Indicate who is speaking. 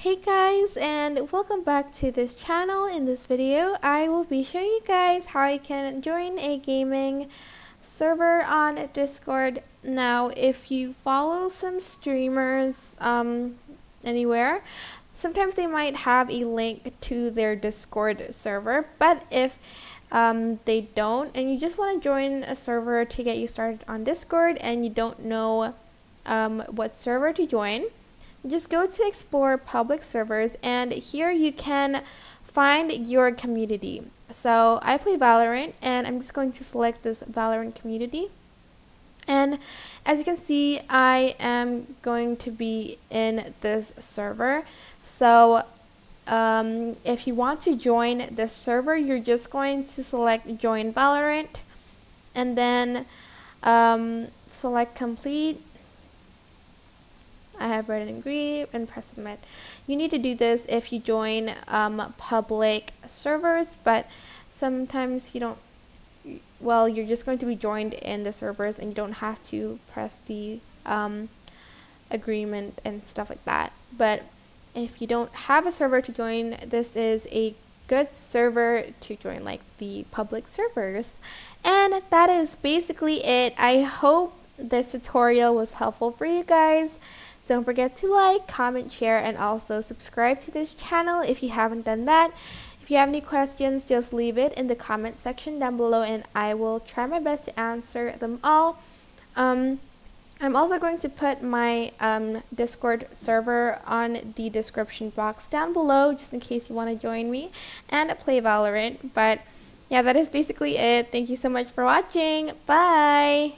Speaker 1: Hey guys, and welcome back to this channel. In this video I will be showing you guys how you can join a gaming server on Discord. Now if you follow some streamers anywhere, sometimes they might have a link to their Discord server, but if they don't and you just want to join a server to get you started on Discord and you don't know what server to join, just go to explore public servers, and here you can find your community. So I play Valorant, and I'm just going to select this Valorant community, and as you can see I am going to be in this server. So if you want to join this server, you're just going to select join Valorant and then select complete. I have red and green and press submit. You need to do this if you join public servers, but sometimes you don't. Well, you're just going to be joined in the servers and you don't have to press the agreement and stuff like that. But if you don't have a server to join, this is a good server to join, like the public servers. And that is basically it. I hope this tutorial was helpful for you guys. Don't forget to like, comment, share, and also subscribe to this channel if you haven't done that. If you have any questions, just leave it in the comment section down below and I will try my best to answer them all. I'm also going to put my Discord server on the description box down below just in case you want to join me and play Valorant. But yeah, that is basically it. Thank you so much for watching. Bye!